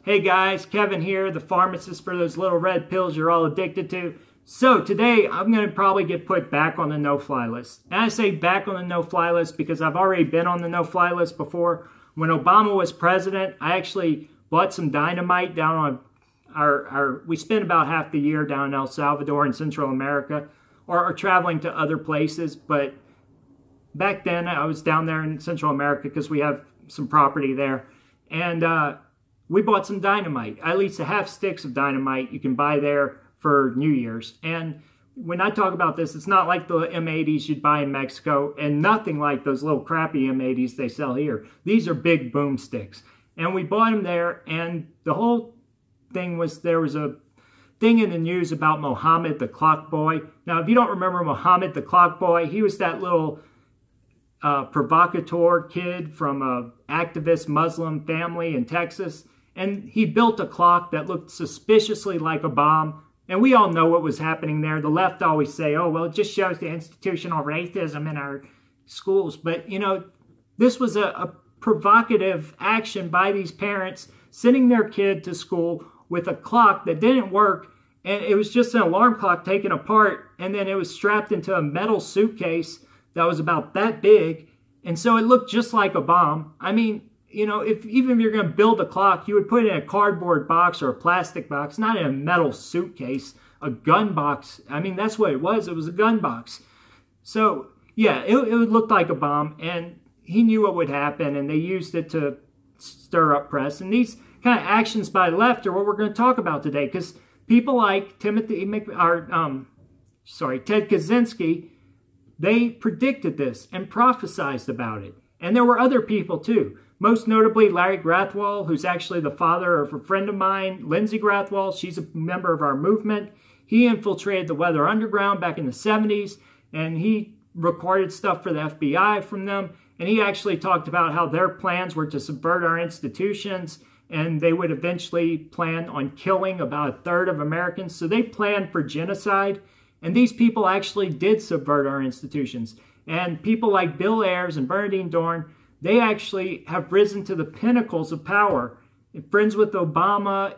Hey guys, Kevin here, the pharmacist for those little red pills you're all addicted to. So today I'm going to probably get put back on the no-fly list. And I say back on the no-fly list because I've already been on the no-fly list before. When Obama was president, I actually bought some dynamite down on we spent about half the year down in El Salvador in Central America, or traveling to other places. But back then I was down there in Central America because we have some property there. And we bought some dynamite, at least a half sticks of dynamite you can buy there for New Year's. And when I talk about this, it's not like the M80s you'd buy in Mexico, and nothing like those little crappy M80s they sell here. These are big boomsticks. And we bought them there, and the whole thing was, there was a thing in the news about Mohammed the Clock Boy. Now, if you don't remember Mohammed the Clock Boy, he was that little provocateur kid from an activist Muslim family in Texas. And he built a clock that looked suspiciously like a bomb. And we all know what was happening there. The left always say, oh, well, it just shows the institutional racism in our schools. But, you know, this was a provocative action by these parents sending their kid to school with a clock that didn't work. And it was just an alarm clock taken apart. And then it was strapped into a metal suitcase that was about that big. And so it looked just like a bomb. I mean, you know, even if you're going to build a clock, you would put it in a cardboard box or a plastic box, not in a metal suitcase, a gun box. I mean, that's what it was. It was a gun box. So, yeah, it would look like a bomb, and he knew what would happen, and they used it to stir up press. And these kind of actions by the left are what we're going to talk about today, because people like Ted Kaczynski, they predicted this and prophesized about it. And there were other people, too. Most notably, Larry Grathwohl, who's actually the father of a friend of mine, Lindsay Grathwohl. She's a member of our movement. He infiltrated the Weather Underground back in the 70s, and he recorded stuff for the FBI from them. And he actually talked about how their plans were to subvert our institutions, and they would eventually plan on killing about a third of Americans. So they planned for genocide, and these people actually did subvert our institutions. And people like Bill Ayers and Bernardine Dohrn, they actually have risen to the pinnacles of power. Friends with Obama,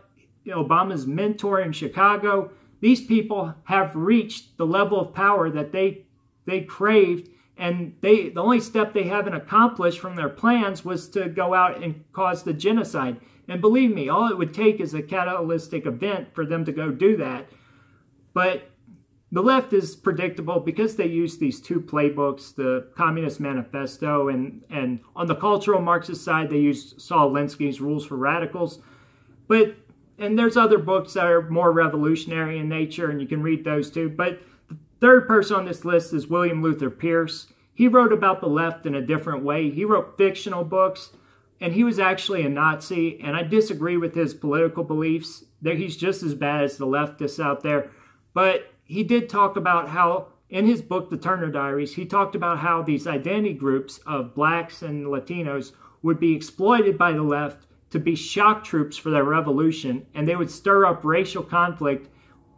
Obama's mentor in Chicago, these people have reached the level of power that they craved, and the only step they haven't accomplished from their plans was to go out and cause the genocide. And believe me, all it would take is a catalytic event for them to go do that. But the left is predictable because they use these two playbooks, the Communist Manifesto, and on the cultural Marxist side, they use Saul Alinsky's Rules for Radicals. And there's other books that are more revolutionary in nature, and you can read those too. But the third person on this list is William Luther Pierce. He wrote about the left in a different way. He wrote fictional books, and he was actually a Nazi, and I disagree with his political beliefs. He's just as bad as the leftists out there. But he did talk about how, in his book, The Turner Diaries, he talked about how these identity groups of blacks and Latinos would be exploited by the left to be shock troops for their revolution, and they would stir up racial conflict,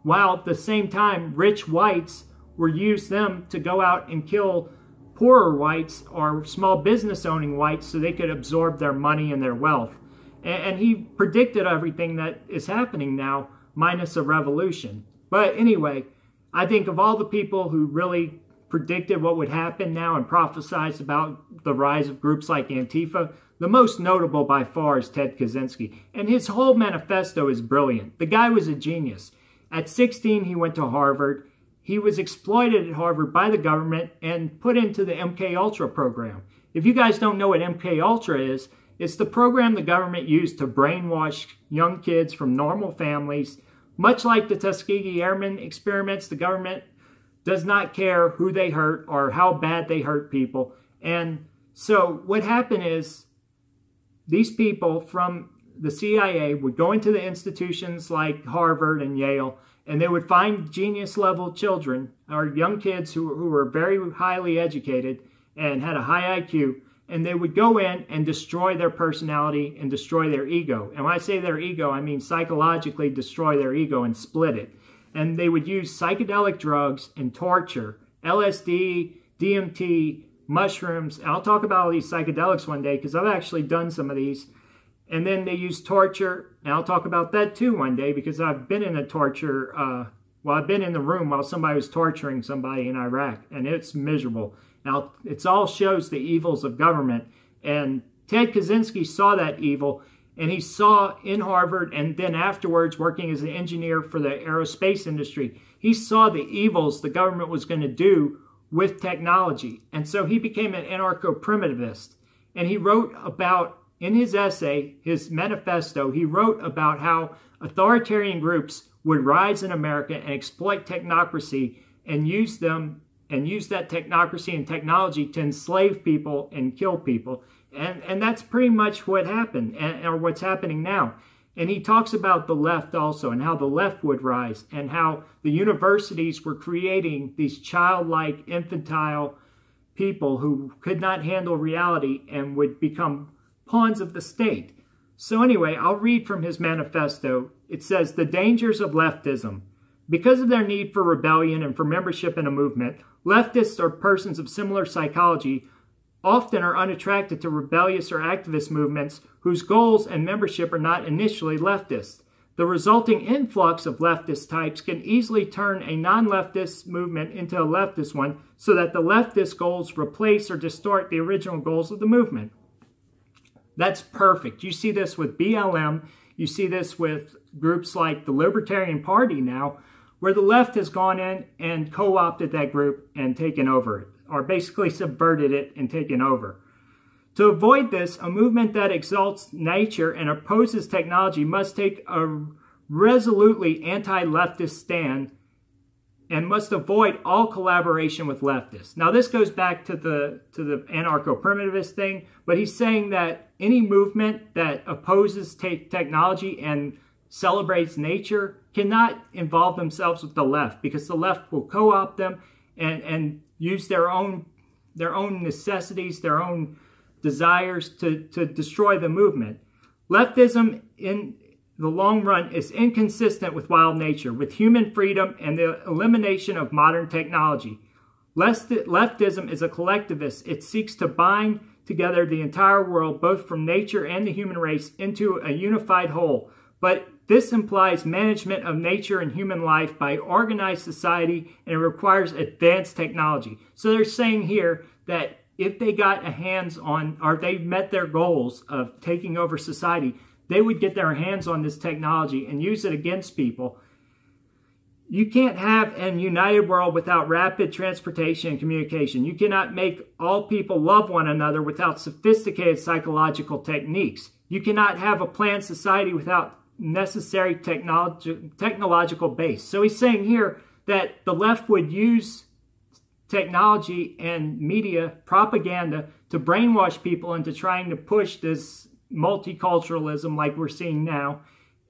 while at the same time, rich whites would use them to go out and kill poorer whites or small business owning whites so they could absorb their money and their wealth. And he predicted everything that is happening now, minus a revolution. But anyway, I think of all the people who really predicted what would happen now and prophesized about the rise of groups like Antifa, the most notable by far is Ted Kaczynski. And his whole manifesto is brilliant. The guy was a genius. At 16, he went to Harvard. He was exploited at Harvard by the government and put into the MKUltra program. If you guys don't know what MKUltra is, it's the program the government used to brainwash young kids from normal families. Much like the Tuskegee Airmen experiments, the government does not care who they hurt or how bad they hurt people. And so what happened is these people from the CIA would go into the institutions like Harvard and Yale, and they would find genius-level children or young kids who were very highly educated and had a high IQ, and they would go in and destroy their personality and destroy their ego. And when I say their ego, I mean psychologically destroy their ego and split it. And they would use psychedelic drugs and torture, LSD, DMT, mushrooms. And I'll talk about all these psychedelics one day because I've actually done some of these. And then they use torture. And I'll talk about that too one day, because I've been in a torture, I've been in the room while somebody was torturing somebody in Iraq, and it's miserable. Now, it all shows the evils of government. And Ted Kaczynski saw that evil, and he saw in Harvard, and then afterwards working as an engineer for the aerospace industry, he saw the evils the government was going to do with technology. And so he became an anarcho-primitivist. And he wrote about, in his essay, his manifesto, he wrote about how authoritarian groups would rise in America and exploit technocracy and use that technocracy and technology to enslave people and kill people. And that's pretty much what happened, or what's happening now. And he talks about the left also, and how the left would rise, and how the universities were creating these childlike, infantile people who could not handle reality and would become pawns of the state. So anyway, I'll read from his manifesto. It says, "The dangers of leftism. Because of their need for rebellion and for membership in a movement, leftists or persons of similar psychology often are unattracted to rebellious or activist movements whose goals and membership are not initially leftist. The resulting influx of leftist types can easily turn a non-leftist movement into a leftist one, so that the leftist goals replace or distort the original goals of the movement." That's perfect. You see this with BLM. You see this with groups like the Libertarian Party now, where the left has gone in and co-opted that group and taken over it, or basically subverted it and taken over. To avoid this, a movement that exalts nature and opposes technology must take a resolutely anti-leftist stand and must avoid all collaboration with leftists. Now, this goes back to the anarcho-primitivist thing, but he's saying that any movement that opposes technology and celebrates nature cannot involve themselves with the left, because the left will co-opt them and use their own necessities, their own desires to destroy the movement. Leftism in the long run is inconsistent with wild nature, with human freedom and the elimination of modern technology. Leftism is a collectivist. It seeks to bind together the entire world, both from nature and the human race, into a unified whole. But this implies management of nature and human life by organized society, and it requires advanced technology. So they're saying here that if they got a hands on, or they met their goals of taking over society, they would get their hands on this technology and use it against people. You can't have a united world without rapid transportation and communication. You cannot make all people love one another without sophisticated psychological techniques. You cannot have a planned society without necessary technological base. So he's saying here that the left would use technology and media propaganda to brainwash people into trying to push this multiculturalism like we're seeing now,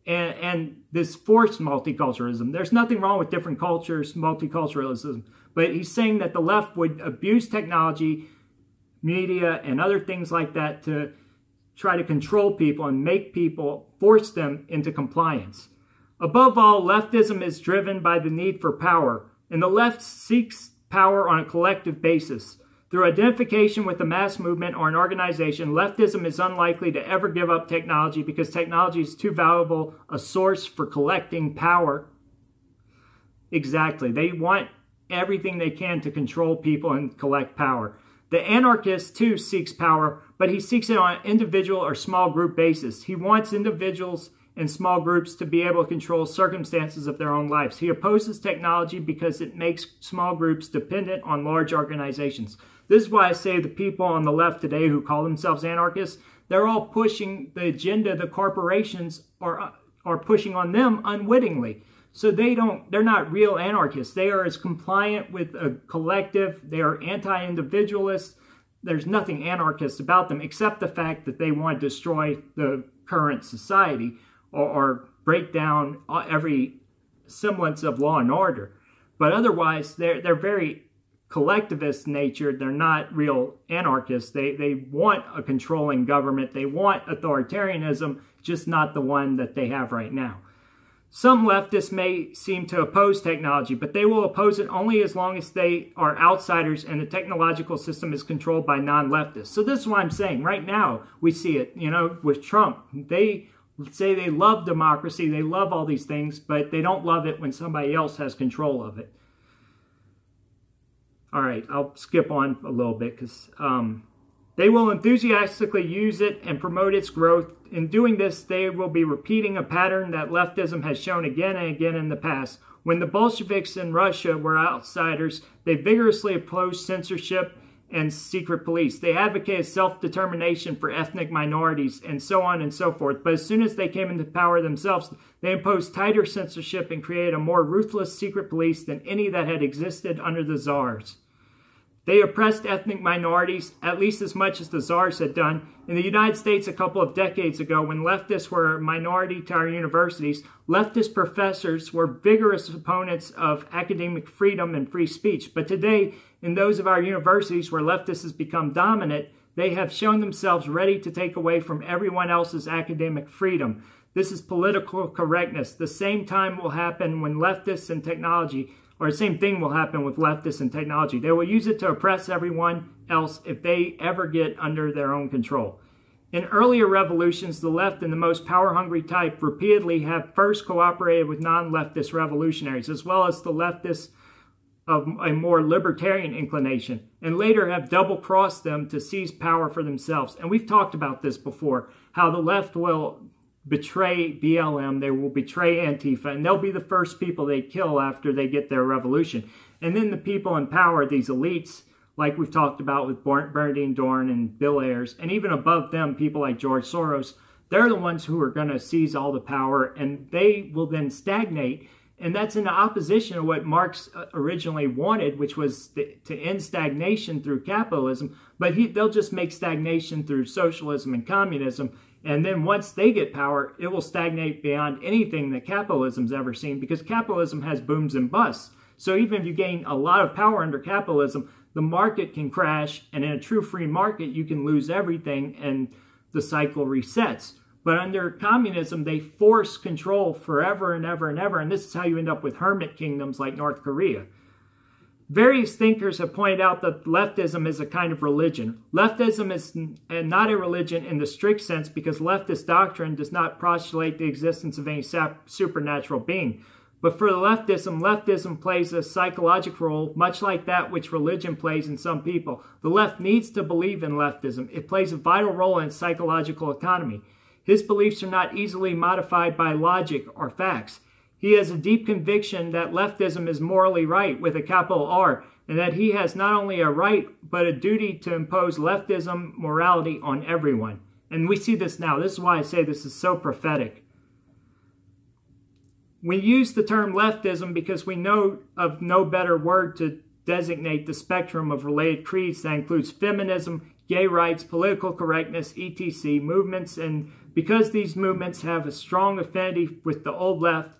and this forced multiculturalism. There's nothing wrong with different cultures, multiculturalism, but he's saying that the left would abuse technology, media, and other things like that to try to control people and make people, force them into compliance. Above all, leftism is driven by the need for power, and the left seeks power on a collective basis. Through identification with a mass movement or an organization, leftism is unlikely to ever give up technology, because technology is too valuable a source for collecting power. Exactly. They want everything they can to control people and collect power. The anarchist, too, seeks power, but he seeks it on an individual or small group basis. He wants individuals and small groups to be able to control circumstances of their own lives. He opposes technology because it makes small groups dependent on large organizations. This is why I say the people on the left today who call themselves anarchists, they're all pushing the agenda the corporations are pushing on them unwittingly. So they're not real anarchists. They are as compliant with a collective. They are anti-individualist. There's nothing anarchist about them except the fact that they want to destroy the current society or break down every semblance of law and order. But otherwise, they're very collectivist natured. They're not real anarchists. They want a controlling government. They want authoritarianism, just not the one that they have right now. Some leftists may seem to oppose technology, but they will oppose it only as long as they are outsiders and the technological system is controlled by non-leftists. So this is what I'm saying. Right now, we see it, with Trump. They say they love democracy, they love all these things, but they don't love it when somebody else has control of it. All right, I'll skip on a little bit because they will enthusiastically use it and promote its growth. In doing this, they will be repeating a pattern that leftism has shown again and again in the past. When the Bolsheviks in Russia were outsiders, they vigorously opposed censorship and secret police. They advocated self-determination for ethnic minorities and so on and so forth. But as soon as they came into power themselves, they imposed tighter censorship and created a more ruthless secret police than any that had existed under the czars. They oppressed ethnic minorities at least as much as the czars had done. In the United States a couple of decades ago, when leftists were a minority to our universities, leftist professors were vigorous opponents of academic freedom and free speech. But today, in those of our universities where leftists has become dominant, they have shown themselves ready to take away from everyone else's academic freedom. This is political correctness. The same time will happen when leftists and technology, or the same thing will happen with leftists and technology. They will use it to oppress everyone else if they ever get under their own control. In earlier revolutions, the left and the most power-hungry type repeatedly have first cooperated with non-leftist revolutionaries, as well as the leftists of a more libertarian inclination, and later have double-crossed them to seize power for themselves. And we've talked about this before, how the left will betray BLM, they will betray Antifa, and they'll be the first people they kill after they get their revolution. And then the people in power, these elites, like we've talked about with Bernardine Dohrn and Bill Ayers, and even above them, people like George Soros, they're the ones who are going to seize all the power, and they will then stagnate. And that's in opposition to what Marx originally wanted, which was to end stagnation through capitalism. But they'll just make stagnation through socialism and communism. And then once they get power, it will stagnate beyond anything that capitalism's ever seen, because capitalism has booms and busts. So even if you gain a lot of power under capitalism, the market can crash. And in a true free market, you can lose everything and the cycle resets. But under communism, they force control forever and ever and ever. And this is how you end up with hermit kingdoms like North Korea. Various thinkers have pointed out that leftism is a kind of religion. Leftism is not a religion in the strict sense, because leftist doctrine does not postulate the existence of any supernatural being. But for the leftism plays a psychological role, much like that which religion plays in some people. The left needs to believe in leftism. It plays a vital role in psychological economy. His beliefs are not easily modified by logic or facts. He has a deep conviction that leftism is morally right with a capital R, and that he has not only a right, but a duty to impose leftism morality on everyone. And we see this now. This is why I say this is so prophetic. We use the term leftism because we know of no better word to designate the spectrum of related creeds that includes feminism, gay rights, political correctness, etc. movements, and because these movements have a strong affinity with the old left,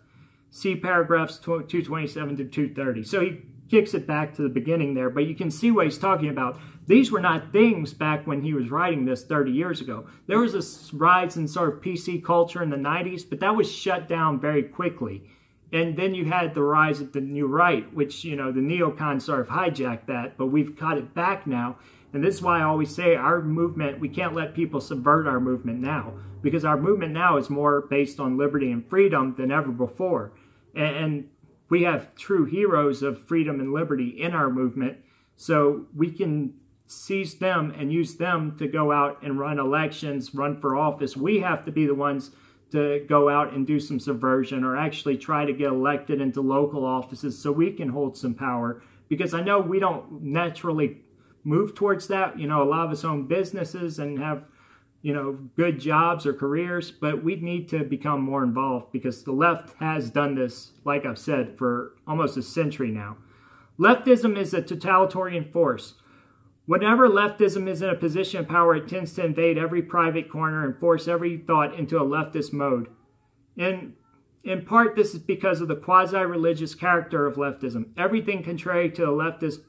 see paragraphs 227 to 230. So he kicks it back to the beginning there, but you can see what he's talking about. These were not things back when he was writing this 30 years ago. There was a rise in sort of PC culture in the 90s, but that was shut down very quickly. And then you had the rise of the new right, which, the neocons sort of hijacked that, but we've got it back now. And this is why I always say our movement, we can't let people subvert our movement now, because our movement now is more based on liberty and freedom than ever before. And we have true heroes of freedom and liberty in our movement, so we can seize them and use them to go out and run elections, run for office. We have to be the ones to go out and do some subversion, or actually try to get elected into local offices so we can hold some power, because I know we don't naturally move towards that. A lot of us own businesses and have good jobs or careers, but we need to become more involved, because the left has done this, like I've said, for almost a century now. Leftism is a totalitarian force. Whenever leftism is in a position of power, it tends to invade every private corner and force every thought into a leftist mode. In part, this is because of the quasi-religious character of leftism. Everything contrary to the leftist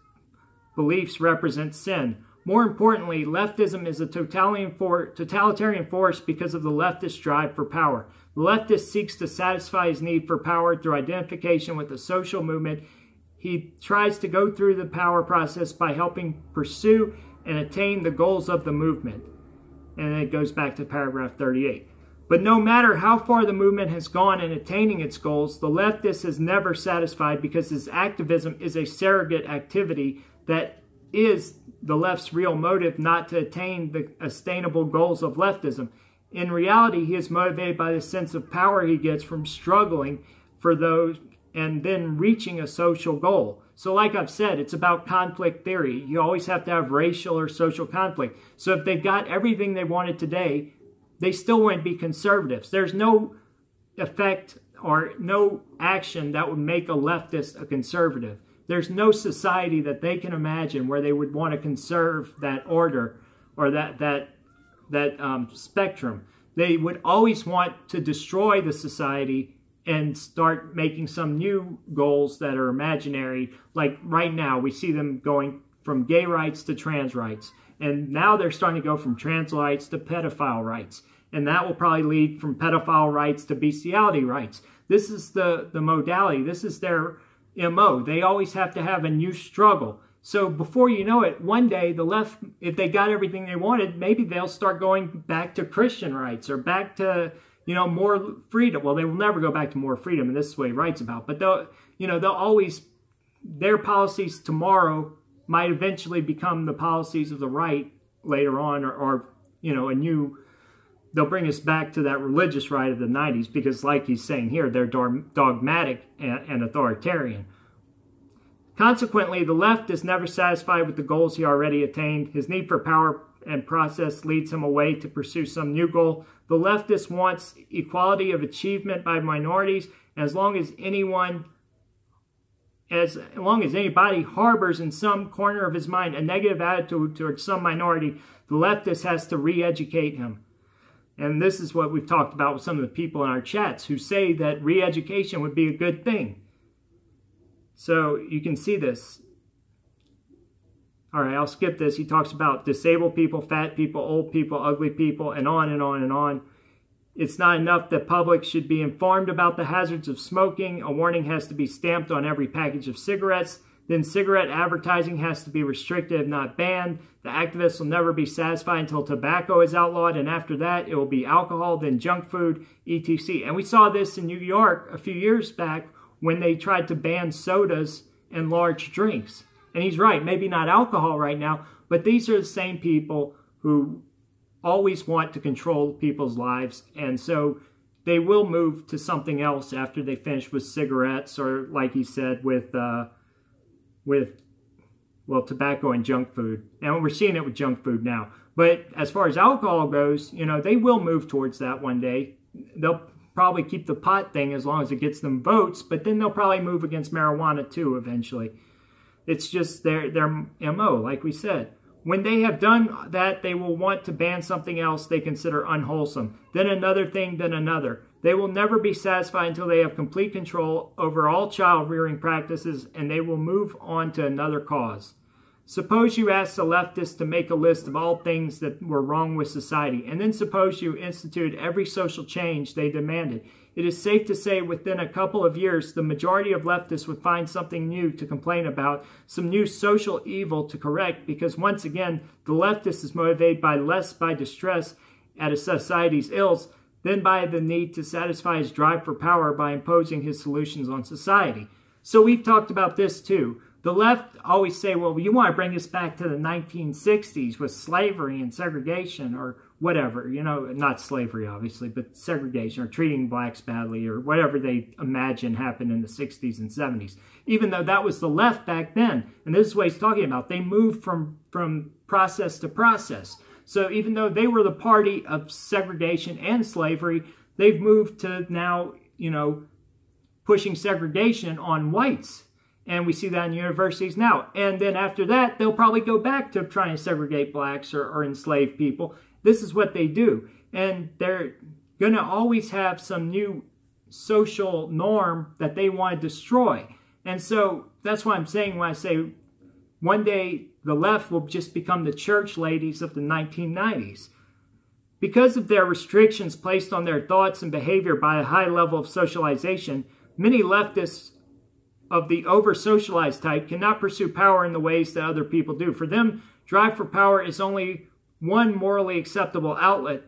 beliefs represents sin. More importantly, leftism is a totalitarian force because of the leftist drive for power. The leftist seeks to satisfy his need for power through identification with a social movement. He tries to go through the power process by helping pursue and attain the goals of the movement. And it goes back to paragraph 38. But no matter how far the movement has gone in attaining its goals, the leftist is never satisfied because his activism is a surrogate activity that is the left's real motive, not to attain the attainable goals of leftism. In reality, he is motivated by the sense of power he gets from struggling for those and then reaching a social goal. So like I've said, it's about conflict theory. You always have to have racial or social conflict. So if they got everything they wanted today, they still wouldn't be conservatives. There's no effect or no action that would make a leftist a conservative. There's no society that they can imagine where they would want to conserve that order or that spectrum. They would always want to destroy the society and start making some new goals that are imaginary. Like right now, we see them going from gay rights to trans rights. And now they're starting to go from trans rights to pedophile rights. And that will probably lead from pedophile rights to bestiality rights. This is the modality. This is their MO. They always have to have a new struggle. So before you know it, one day the left, if they got everything they wanted, maybe they'll start going back to Christian rights or back to, more freedom. Well, they will never go back to more freedom, and this is what he writes about. But they'll always, their policies tomorrow might eventually become the policies of the right later on, or they'll bring us back to that religious right of the 90s, because like he's saying here, they're dogmatic and authoritarian. Consequently, the left is never satisfied with the goals he already attained. His need for power and process leads him away to pursue some new goal. The leftist wants equality of achievement by minorities, and as long as anybody harbors in some corner of his mind a negative attitude towards some minority, the leftist has to re-educate him. And this is what we've talked about with some of the people in our chats who say that re-education would be a good thing. So you can see this. All right, I'll skip this. He talks about disabled people, fat people, old people, ugly people, and on and on and on. It's not enough that public should be informed about the hazards of smoking. A warning has to be stamped on every package of cigarettes. Then cigarette advertising has to be restricted, if not banned. The activists will never be satisfied until tobacco is outlawed, and after that, it will be alcohol, then junk food, etc. And we saw this in New York a few years back when they tried to ban sodas and large drinks. And he's right, maybe not alcohol right now, but these are the same people who always want to control people's lives, and so they will move to something else after they finish with cigarettes, or like he said, with tobacco and junk food. And we're seeing it with junk food now. But as far as alcohol goes, they will move towards that one day. They'll probably keep the pot thing as long as it gets them votes, but then they'll probably move against marijuana too eventually. It's just their MO, like we said. When they have done that, they will want to ban something else they consider unwholesome. Then another thing, then another. They will never be satisfied until they have complete control over all child-rearing practices, and they will move on to another cause. Suppose you ask the leftists to make a list of all things that were wrong with society, and then suppose you instituted every social change they demanded. It is safe to say within a couple of years, the majority of leftists would find something new to complain about, some new social evil to correct, because once again, the leftist is motivated less by distress at a society's ills than by the need to satisfy his drive for power by imposing his solutions on society. So we've talked about this too. The left always say, well, you want to bring us back to the 1960s with slavery and segregation or whatever, not slavery obviously, but segregation or treating blacks badly or whatever they imagine happened in the 60s and 70s. Even though that was the left back then, and this is what he's talking about, they moved from process to process. So even though they were the party of segregation and slavery, they've moved to now, pushing segregation on whites. And we see that in universities now. And then after that, they'll probably go back to trying to segregate blacks or enslave people. This is what they do. And they're going to always have some new social norm that they want to destroy. And so that's what I'm saying when I say one day the left will just become the church ladies of the 1990s. Because of their restrictions placed on their thoughts and behavior by a high level of socialization, many leftists of the over-socialized type cannot pursue power in the ways that other people do. For them, drive for power is only one morally acceptable outlet,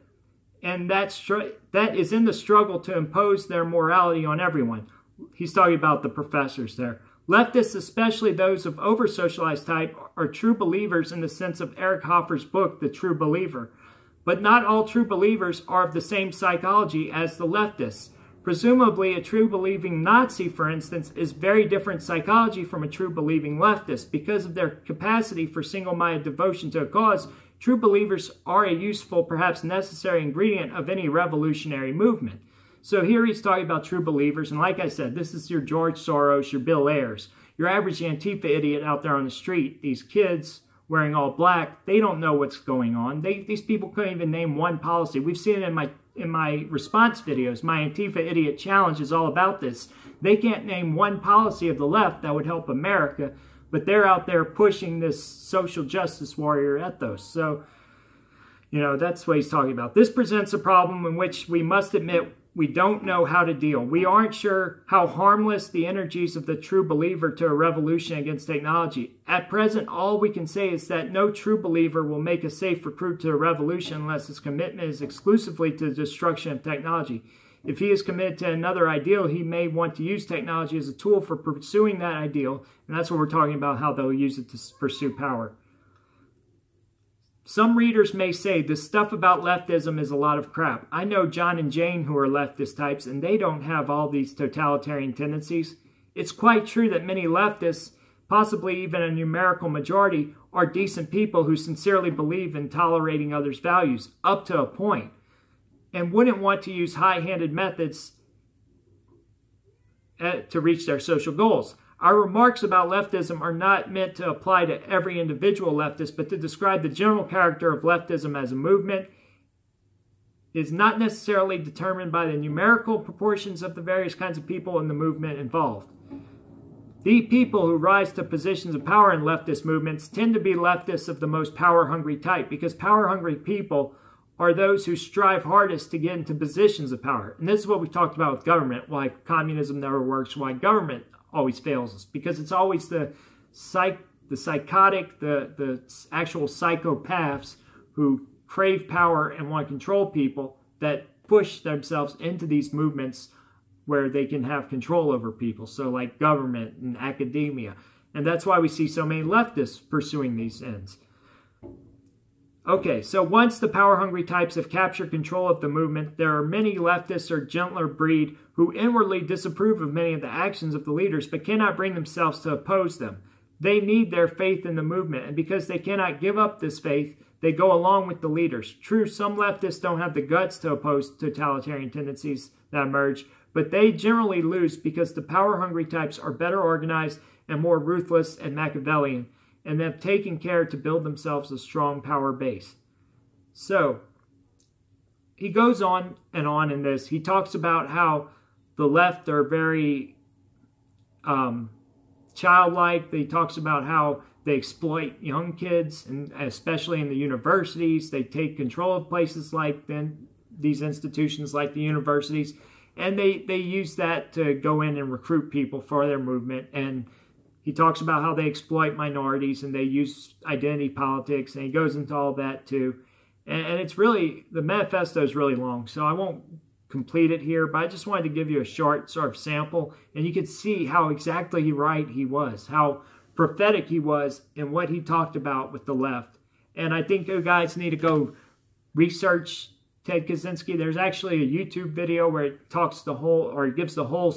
and that is in the struggle to impose their morality on everyone. He's talking about the professors there. Leftists, especially those of over-socialized type, are true believers in the sense of Eric Hoffer's book, The True Believer. But not all true believers are of the same psychology as the leftists. Presumably, a true believing Nazi, for instance, is very different psychology from a true believing leftist. Because of their capacity for single-minded devotion to a cause, true believers are a useful, perhaps necessary ingredient of any revolutionary movement. So here he's talking about true believers, and like I said, this is your George Soros, your Bill Ayers, your average Antifa idiot out there on the street. These kids wearing all black, they don't know what's going on. These people couldn't even name one policy. We've seen it in my response videos. My Antifa Idiot Challenge is all about this. They can't name one policy of the left that would help America, but they're out there pushing this social justice warrior ethos. So, you know, that's what he's talking about. This presents a problem in which we must admit we don't know how to deal. We aren't sure how harmless the energies of the true believer to a revolution against technology. At present, all we can say is that no true believer will make a safe recruit to a revolution unless his commitment is exclusively to the destruction of technology. If he is committed to another ideal, he may want to use technology as a tool for pursuing that ideal, and that's what we're talking about, how they'll use it to pursue power. Some readers may say this stuff about leftism is a lot of crap. I know John and Jane who are leftist types, and they don't have all these totalitarian tendencies. It's quite true that many leftists, possibly even a numerical majority, are decent people who sincerely believe in tolerating others' values, up to a point, and wouldn't want to use high-handed methods to reach their social goals. Our remarks about leftism are not meant to apply to every individual leftist, but to describe the general character of leftism as a movement. It is not necessarily determined by the numerical proportions of the various kinds of people in the movement involved. The people who rise to positions of power in leftist movements tend to be leftists of the most power-hungry type, because power-hungry people are those who strive hardest to get into positions of power. And this is what we talked about with government, why communism never works, why government always fails us, because it's always the psychotic, the actual psychopaths who crave power and want to control people that push themselves into these movements where they can have control over people. So like government and academia. And that's why we see so many leftists pursuing these ends. Okay, so once the power-hungry types have captured control of the movement, there are many leftists or gentler breed who inwardly disapprove of many of the actions of the leaders, but cannot bring themselves to oppose them. They need their faith in the movement, and because they cannot give up this faith, they go along with the leaders. True, some leftists don't have the guts to oppose totalitarian tendencies that emerge, but they generally lose because the power-hungry types are better organized and more ruthless and Machiavellian, and have taken care to build themselves a strong power base. So, he goes on in this. He talks about how the left are very childlike. He talks about how they exploit young kids, and especially in the universities. They take control of places like these institutions like the universities, and they use that to go in and recruit people for their movement. And he talks about how they exploit minorities and they use identity politics, and he goes into all that too. And it's really, the manifesto is really long, so I won't complete it here, but I just wanted to give you a short sort of sample, and you could see how exactly right he was, how prophetic he was in what he talked about with the left. And I think you guys need to go research Ted Kaczynski. There's actually a YouTube video where it talks the whole, or it gives the whole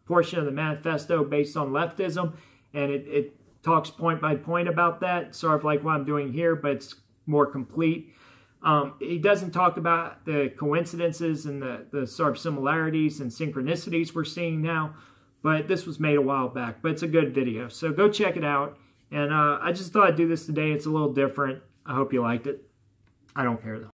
portion of the manifesto based on leftism, and it talks point by point about that, sort of like what I'm doing here, but it's more complete. He doesn't talk about the coincidences and the sort of similarities and synchronicities we're seeing now, but this was made a while back, but it's a good video. So go check it out. And I just thought I'd do this today. It's a little different. I hope you liked it. I don't care though.